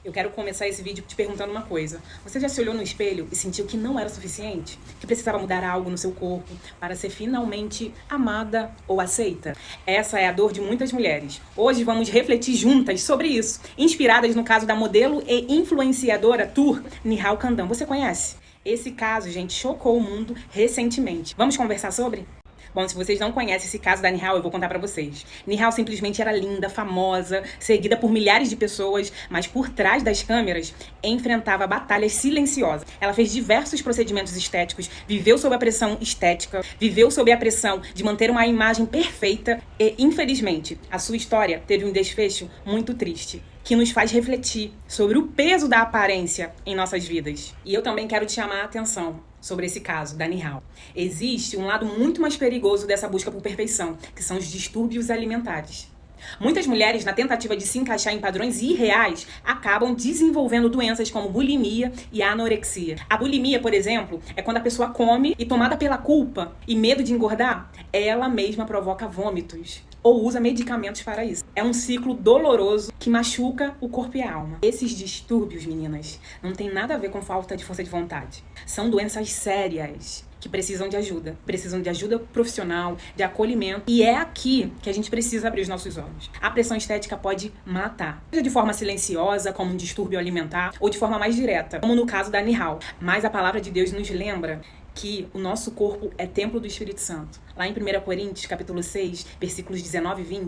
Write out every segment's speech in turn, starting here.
Eu quero começar esse vídeo te perguntando uma coisa. Você já se olhou no espelho e sentiu que não era suficiente? Que precisava mudar algo no seu corpo para ser finalmente amada ou aceita? Essa é a dor de muitas mulheres. Hoje vamos refletir juntas sobre isso, inspiradas no caso da modelo e influenciadora tour Nihal Khandan. Você conhece? Esse caso, gente, chocou o mundo recentemente. Vamos conversar sobre? Bom, se vocês não conhecem esse caso da Nihal, eu vou contar pra vocês. Nihal simplesmente era linda, famosa, seguida por milhares de pessoas, mas por trás das câmeras, enfrentava batalhas silenciosas. Ela fez diversos procedimentos estéticos, viveu sob a pressão estética, viveu sob a pressão de manter uma imagem perfeita e, infelizmente, a sua história teve um desfecho muito triste, que nos faz refletir sobre o peso da aparência em nossas vidas. E eu também quero te chamar a atenção sobre esse caso da Nihal. Existe um lado muito mais perigoso dessa busca por perfeição, que são os distúrbios alimentares. Muitas mulheres, na tentativa de se encaixar em padrões irreais, acabam desenvolvendo doenças como bulimia e anorexia. A bulimia, por exemplo, é quando a pessoa come e, tomada pela culpa e medo de engordar, ela mesma provoca vômitos ou usa medicamentos para isso. É um ciclo doloroso que machuca o corpo e a alma. Esses distúrbios, meninas, não tem nada a ver com falta de força de vontade. São doenças sérias que precisam de ajuda profissional, de acolhimento. E é aqui que a gente precisa abrir os nossos olhos. A pressão estética pode matar, seja de forma silenciosa, como um distúrbio alimentar, ou de forma mais direta, como no caso da Nihal. Mas a palavra de Deus nos lembra que o nosso corpo é templo do Espírito Santo. Lá em 1 Coríntios, capítulo 6, versículos 19 e 20,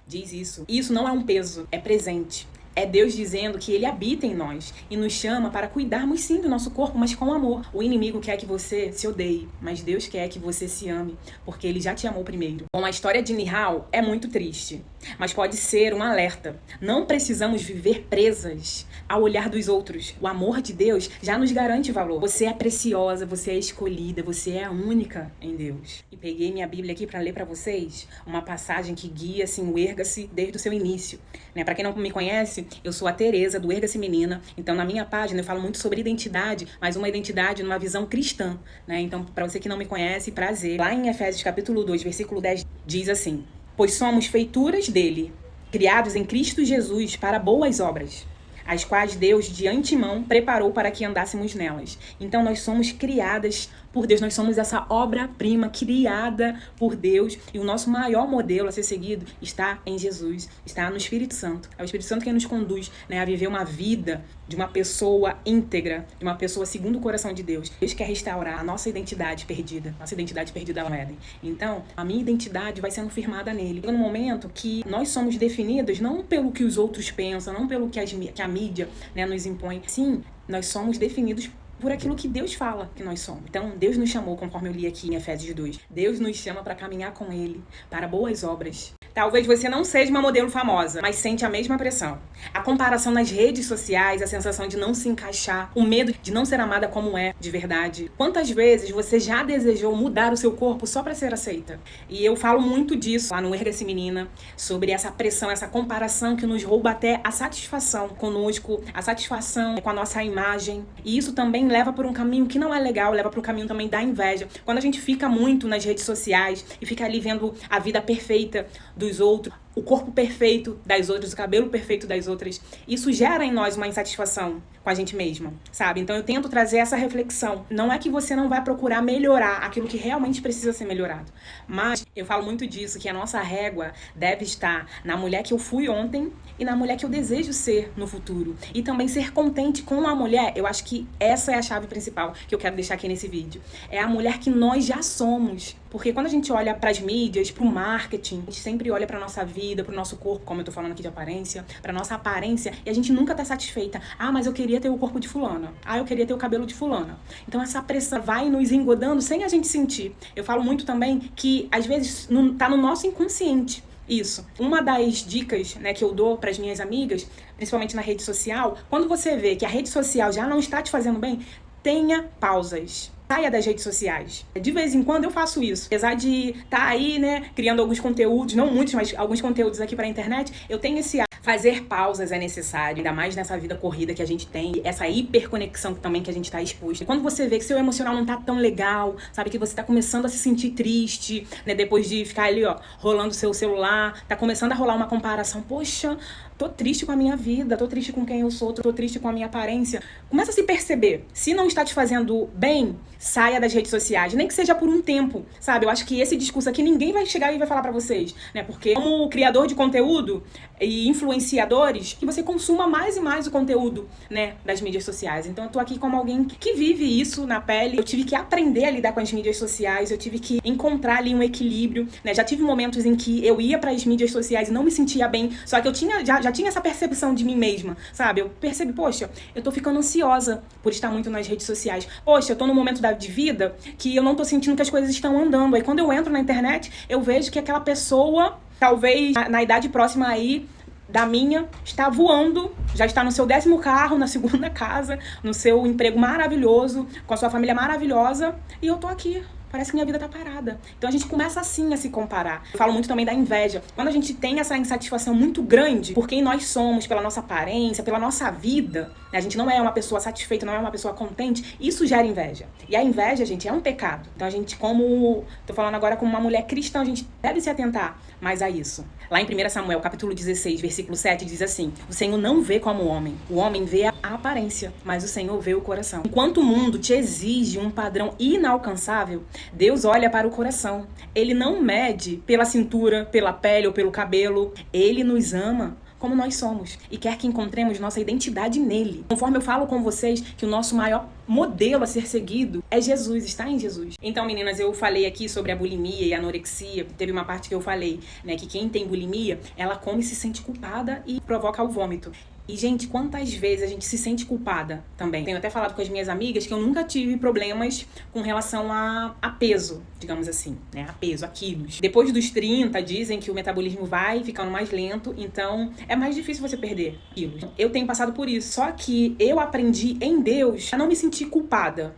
diz isso. Isso não é um peso, é presente. É Deus dizendo que Ele habita em nós e nos chama para cuidarmos sim do nosso corpo, mas com amor. O inimigo quer que você se odeie, mas Deus quer que você se ame, porque Ele já te amou primeiro. Bom, a história de Nihal é muito triste, mas pode ser um alerta. Não precisamos viver presas ao olhar dos outros. O amor de Deus já nos garante valor. Você é preciosa, você é escolhida, você é a única em Deus. E peguei minha Bíblia aqui para ler para vocês uma passagem que guia assim, o Erga-se desde o seu início. Para quem não me conhece, eu sou a Tereza, do Erga-se Menina. Então, na minha página, eu falo muito sobre identidade, mas uma identidade numa visão cristã, Então, para você que não me conhece, prazer. Lá em Efésios, capítulo 2, versículo 10, diz assim: pois somos feituras dele, criados em Cristo Jesus para boas obras, as quais Deus de antemão preparou para que andássemos nelas. Então, nós somos criadas por Deus, nós somos essa obra-prima criada por Deus, e o nosso maior modelo a ser seguido está em Jesus, está no Espírito Santo. É o Espírito Santo quem nos conduz a viver uma vida de uma pessoa íntegra, de uma pessoa segundo o coração de Deus. Deus quer restaurar a nossa identidade perdida lá no Éden. Então, a minha identidade vai sendo firmada nele. No momento que nós somos definidos não pelo que os outros pensam, não pelo que a mídia nos impõe. Sim, nós somos definidos por aquilo que Deus fala que nós somos. Então, Deus nos chamou, conforme eu li aqui em Efésios 2. Deus nos chama para caminhar com Ele, para boas obras. Talvez você não seja uma modelo famosa, mas sente a mesma pressão. A comparação nas redes sociais, a sensação de não se encaixar, o medo de não ser amada como é, de verdade. Quantas vezes você já desejou mudar o seu corpo só para ser aceita? E eu falo muito disso lá no Erga-se Menina, sobre essa pressão, essa comparação que nos rouba até a satisfação conosco, a satisfação com a nossa imagem. E isso também leva por um caminho que não é legal, leva para o caminho também da inveja. Quando a gente fica muito nas redes sociais e fica ali vendo a vida perfeita dos outros, o corpo perfeito das outras, o cabelo perfeito das outras, isso gera em nós uma insatisfação com a gente mesma, sabe? Então eu tento trazer essa reflexão. Não é que você não vai procurar melhorar aquilo que realmente precisa ser melhorado, mas eu falo muito disso, que a nossa régua deve estar na mulher que eu fui ontem e na mulher que eu desejo ser no futuro. E também ser contente com a mulher. Eu acho que essa é a chave principal que eu quero deixar aqui nesse vídeo. É a mulher que nós já somos. Porque quando a gente olha para as mídias, para o marketing, a gente sempre olha para nossa vida, para o nosso corpo, como eu tô falando aqui de aparência, para nossa aparência, e a gente nunca tá satisfeita. Ah, mas eu queria ter o corpo de fulana. Ah, eu queria ter o cabelo de fulana. Então essa pressão vai nos engodando sem a gente sentir. Eu falo muito também que às vezes tá no nosso inconsciente. Isso. Uma das dicas que eu dou para as minhas amigas, principalmente na rede social, quando você vê que a rede social já não está te fazendo bem, tenha pausas. Saia das redes sociais. De vez em quando eu faço isso. Apesar de estar aí, criando alguns conteúdos, não muitos, mas alguns conteúdos aqui para a internet, eu tenho esse fazer pausas é necessário, ainda mais nessa vida corrida que a gente tem, essa hiperconexão também que a gente tá exposto. E quando você vê que seu emocional não tá tão legal, sabe, que você tá começando a se sentir triste, depois de ficar ali, rolando seu celular, tá começando a rolar uma comparação, poxa, tô triste com a minha vida, tô triste com quem eu sou, tô triste com a minha aparência. Começa a se perceber. Se não está te fazendo bem, saia das redes sociais, nem que seja por um tempo, sabe? Eu acho que esse discurso aqui ninguém vai chegar e vai falar pra vocês, né? Porque como criador de conteúdo e influenciadores, que você consuma mais e mais o conteúdo, né, das mídias sociais. Então eu tô aqui como alguém que vive isso na pele. Eu tive que aprender a lidar com as mídias sociais, eu tive que encontrar ali um equilíbrio, né? Já tive momentos em que eu ia para as mídias sociais e não me sentia bem, só que eu já tinha essa percepção de mim mesma, sabe? Eu percebi, poxa, eu tô ficando ansiosa por estar muito nas redes sociais. Poxa, eu tô num momento de vida que eu não tô sentindo que as coisas estão andando. Aí quando eu entro na internet, eu vejo que aquela pessoa, talvez na idade próxima aí da minha, está voando, já está no seu 10º carro, na segunda casa, no seu emprego maravilhoso, com a sua família maravilhosa, e eu tô aqui. Parece que minha vida tá parada. Então a gente começa assim a se comparar. Eu falo muito também da inveja. Quando a gente tem essa insatisfação muito grande por quem nós somos, pela nossa aparência, pela nossa vida, né? A gente não é uma pessoa satisfeita, não é uma pessoa contente, isso gera inveja. E a inveja, gente, é um pecado. Então a gente, tô falando agora como uma mulher cristã, a gente deve se atentar mais a isso. Lá em 1 Samuel, capítulo 16, versículo 7, diz assim: o Senhor não vê como o homem vê a aparência, mas o Senhor vê o coração. Enquanto o mundo te exige um padrão inalcançável, Deus olha para o coração. Ele não mede pela cintura, pela pele ou pelo cabelo. Ele nos ama como nós somos e quer que encontremos nossa identidade nele. Conforme eu falo com vocês que o nosso maior modelo a ser seguido é Jesus, está em Jesus. Então, meninas, eu falei aqui sobre a bulimia e a anorexia. Teve uma parte que eu falei, né, que quem tem bulimia, ela come e se sente culpada e provoca o vômito. E, gente, quantas vezes a gente se sente culpada também? Tenho até falado com as minhas amigas que eu nunca tive problemas com relação a peso, digamos assim, né? A peso, a quilos. Depois dos 30, dizem que o metabolismo vai ficando mais lento, então é mais difícil você perder quilos. Eu tenho passado por isso, só que eu aprendi em Deus a não me sentir culpada.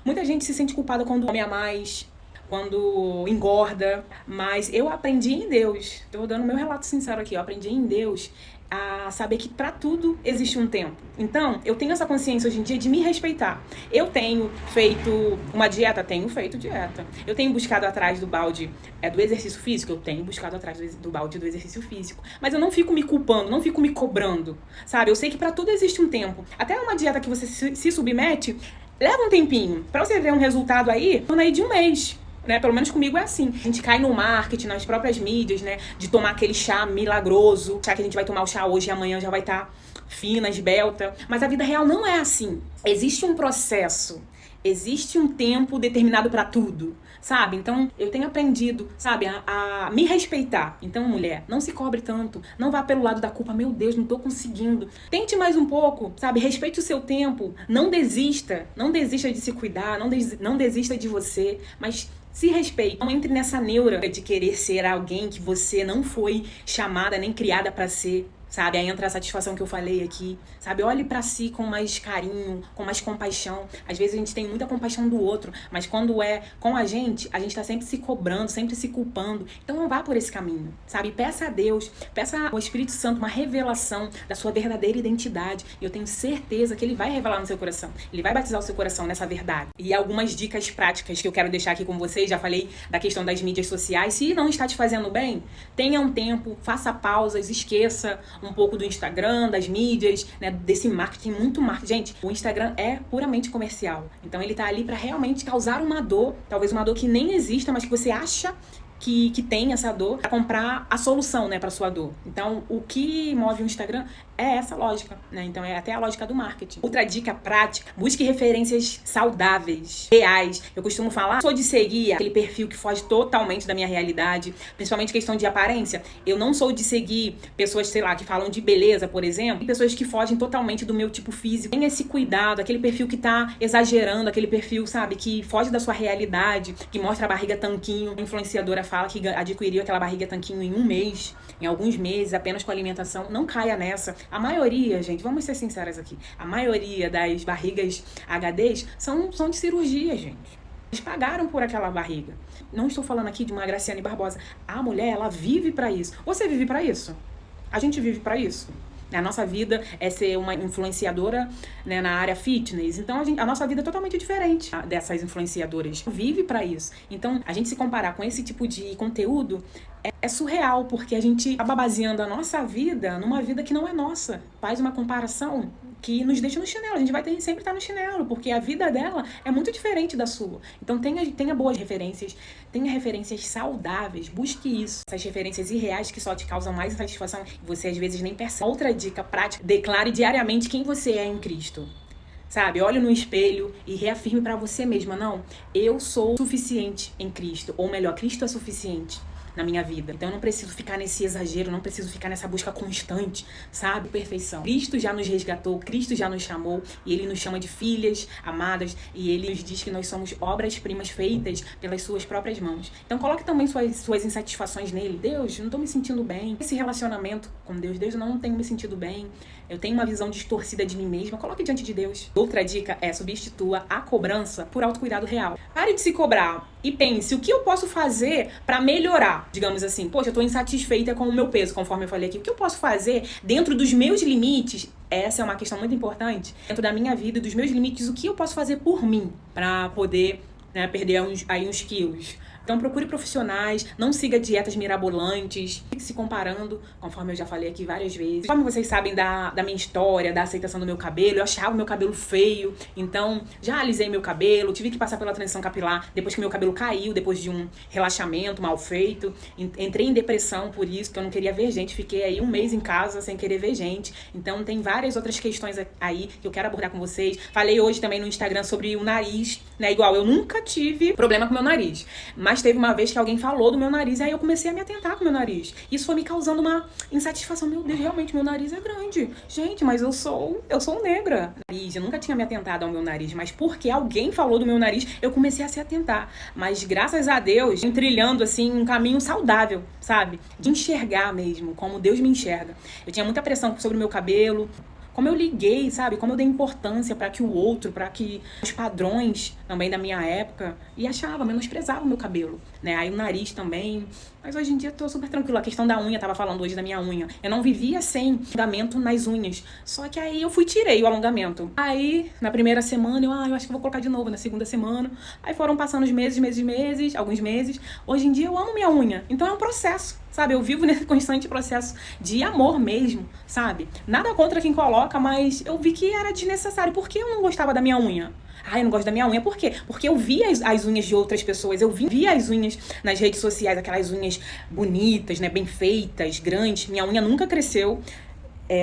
Muita gente se sente culpada quando come a mais, quando engorda, mas eu aprendi em Deus. Tô dando meu relato sincero aqui, eu aprendi em Deus a saber que pra tudo existe um tempo. Então, eu tenho essa consciência hoje em dia de me respeitar. Eu tenho feito uma dieta? Tenho feito dieta. Eu tenho buscado atrás do balde do exercício físico? Eu tenho buscado atrás do balde do exercício físico. Mas eu não fico me culpando, não fico me cobrando, sabe? Eu sei que pra tudo existe um tempo. Até uma dieta que você se submete, leva um tempinho. Pra você ver um resultado aí, torna aí de um mês. Né? Pelo menos comigo é assim. A gente cai no marketing, nas próprias mídias, né? De tomar aquele chá milagroso. Chá que a gente vai tomar o chá hoje e amanhã já vai estar fina, esbelta. Mas a vida real não é assim. Existe um processo. Existe um tempo determinado pra tudo, sabe? Então, eu tenho aprendido, sabe, a me respeitar. Então, mulher, não se cobre tanto. Não vá pelo lado da culpa. Meu Deus, não tô conseguindo. Tente mais um pouco, sabe? Respeite o seu tempo. Não desista. Não desista de se cuidar. Não desista de você. Mas se respeite. Não entre nessa neura de querer ser alguém que você não foi chamada nem criada pra ser. Sabe? Aí entra a satisfação que eu falei aqui, sabe? Olhe pra si com mais carinho, com mais compaixão. Às vezes a gente tem muita compaixão do outro, mas quando é com a gente tá sempre se cobrando, sempre se culpando. Então não vá por esse caminho, sabe? Peça a Deus, peça ao Espírito Santo uma revelação da sua verdadeira identidade. E eu tenho certeza que Ele vai revelar no seu coração. Ele vai batizar o seu coração nessa verdade. E algumas dicas práticas que eu quero deixar aqui com vocês. Já falei da questão das mídias sociais. Se não está te fazendo bem, tenha um tempo, faça pausas, esqueça um pouco do Instagram, das mídias, né, desse marketing, muito marketing. Gente, o Instagram é puramente comercial. Então ele tá ali pra realmente causar uma dor, talvez uma dor que nem exista, mas que você acha que tem essa dor, pra comprar a solução, né, pra sua dor. Então, o que move o Instagram é essa lógica, né? Então, é até a lógica do marketing. Outra dica prática, busque referências saudáveis, reais. Eu costumo falar, sou de seguir aquele perfil que foge totalmente da minha realidade, principalmente questão de aparência. Eu não sou de seguir pessoas, sei lá, que falam de beleza, por exemplo, e pessoas que fogem totalmente do meu tipo físico. Tenha esse cuidado, aquele perfil que tá exagerando, aquele perfil, sabe, que foge da sua realidade, que mostra a barriga tanquinho. A influenciadora fala que adquiriu aquela barriga tanquinho em um mês, em alguns meses, apenas com alimentação. Não caia nessa. A maioria, gente, vamos ser sinceras aqui, a maioria das barrigas HDs são de cirurgia, gente. Eles pagaram por aquela barriga. Não estou falando aqui de uma Graciane Barbosa. A mulher, ela vive pra isso. Você vive pra isso? A gente vive pra isso? A nossa vida é ser uma influenciadora, né, na área fitness. Então, a nossa vida é totalmente diferente dessas influenciadoras. Vive pra isso. Então, a gente se comparar com esse tipo de conteúdo é surreal, porque a gente acaba baseando a nossa vida numa vida que não é nossa. Faz uma comparação que nos deixa no chinelo. A gente vai sempre estar no chinelo, porque a vida dela é muito diferente da sua. Então tenha boas referências, tenha referências saudáveis, busque isso. Essas referências irreais que só te causam mais insatisfação e você às vezes nem percebe. Outra dica prática: declare diariamente quem você é em Cristo. Sabe, olhe no espelho e reafirme pra você mesma: não, eu sou suficiente em Cristo. Ou melhor, Cristo é suficiente na minha vida. Então eu não preciso ficar nesse exagero, não preciso ficar nessa busca constante, sabe? Perfeição. Cristo já nos resgatou, Cristo já nos chamou e Ele nos chama de filhas amadas e Ele nos diz que nós somos obras-primas feitas pelas suas próprias mãos. Então coloque também suas insatisfações nele. Deus, não tô me sentindo bem. Esse relacionamento com Deus, eu não tenho me sentido bem. Eu tenho uma visão distorcida de mim mesma. Coloque diante de Deus. Outra dica é: substitua a cobrança por autocuidado real. Pare de se cobrar e pense o que eu posso fazer para melhorar. Digamos assim, poxa, eu tô insatisfeita com o meu peso, conforme eu falei aqui. O que eu posso fazer dentro dos meus limites? Essa é uma questão muito importante. Dentro da minha vida, dos meus limites, o que eu posso fazer por mim para poder, né, perder uns quilos? Então procure profissionais, não siga dietas mirabolantes, fique se comparando, conforme eu já falei aqui várias vezes. Como vocês sabem da minha história, da aceitação do meu cabelo, eu achava o meu cabelo feio, então já alisei meu cabelo, tive que passar pela transição capilar depois que meu cabelo caiu, depois de um relaxamento mal feito. Entrei em depressão por isso, que eu não queria ver gente, fiquei aí 1 mês em casa sem querer ver gente. Então tem várias outras questões aí que eu quero abordar com vocês. Falei hoje também no Instagram sobre o nariz, né? Igual, eu nunca tive problema com meu nariz, mas teve uma vez que alguém falou do meu nariz e aí eu comecei a me atentar com o meu nariz. Isso foi me causando uma insatisfação. Meu Deus, realmente, meu nariz é grande. Gente, mas eu sou negra. Eu nunca tinha me atentado ao meu nariz, mas porque alguém falou do meu nariz, eu comecei a se atentar. Mas graças a Deus, trilhando assim um caminho saudável, sabe? De enxergar mesmo, como Deus me enxerga. Eu tinha muita pressão sobre o meu cabelo. Como eu liguei, sabe? Como eu dei importância para que o outro, para que os padrões também da minha época, e menosprezava o meu cabelo, né? Aí o nariz também. Mas hoje em dia eu tô super tranquila. A questão da unha, tava falando hoje da minha unha. Eu não vivia sem alongamento nas unhas. Só que aí eu tirei o alongamento. Aí, na primeira semana, eu acho que vou colocar de novo na segunda semana. Aí foram passando os meses, alguns meses. Hoje em dia eu amo minha unha. Então é um processo, sabe? Eu vivo nesse constante processo de amor mesmo, sabe? Nada contra quem coloca, mas eu vi que era desnecessário. Por que eu não gostava da minha unha? Eu não gosto da minha unha. Por quê? Porque eu via as unhas de outras pessoas. Eu via as unhas nas redes sociais, aquelas unhas bonitas, né? Bem feitas, grandes. Minha unha nunca cresceu.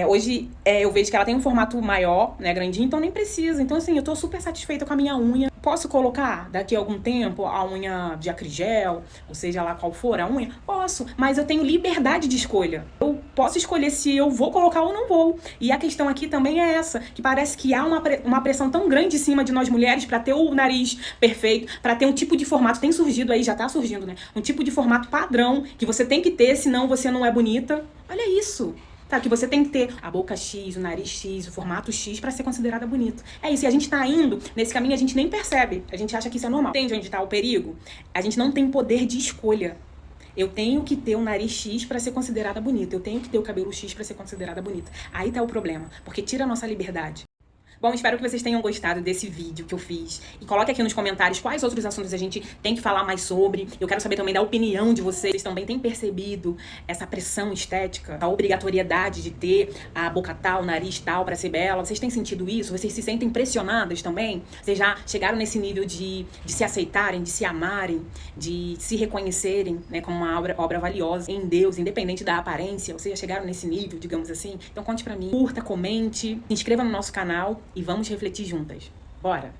Hoje eu vejo que ela tem um formato maior, né, grandinho, então nem precisa. Então assim, eu tô super satisfeita com a minha unha. Posso colocar daqui a algum tempo a unha de acrigel, ou seja lá qual for a unha? Posso, mas eu tenho liberdade de escolha. Eu posso escolher se eu vou colocar ou não vou. E a questão aqui também é essa, que parece que há uma pressão tão grande em cima de nós mulheres pra ter o nariz perfeito, pra ter um tipo de formato, tem surgido aí, já tá surgindo, né? Um tipo de formato padrão que você tem que ter, senão você não é bonita. Olha isso. Tá, que você tem que ter a boca X, o nariz X, o formato X pra ser considerada bonito. É isso, e a gente tá indo nesse caminho, a gente nem percebe. A gente acha que isso é normal. Entende onde tá o perigo? A gente não tem poder de escolha. Eu tenho que ter o nariz X pra ser considerada bonita. Eu tenho que ter o cabelo X pra ser considerada bonita. Aí tá o problema, porque tira a nossa liberdade. Bom, espero que vocês tenham gostado desse vídeo que eu fiz. E coloque aqui nos comentários quais outros assuntos a gente tem que falar mais sobre. Eu quero saber também da opinião de vocês. Vocês também têm percebido essa pressão estética, a obrigatoriedade de ter a boca tal, o nariz tal pra ser bela. Vocês têm sentido isso? Vocês se sentem pressionadas também? Vocês já chegaram nesse nível de se aceitarem, de se amarem, de se reconhecerem, né, como uma obra valiosa em Deus, independente da aparência? Vocês já chegaram nesse nível, digamos assim? Então conte pra mim, curta, comente, se inscreva no nosso canal e vamos refletir juntas. Bora!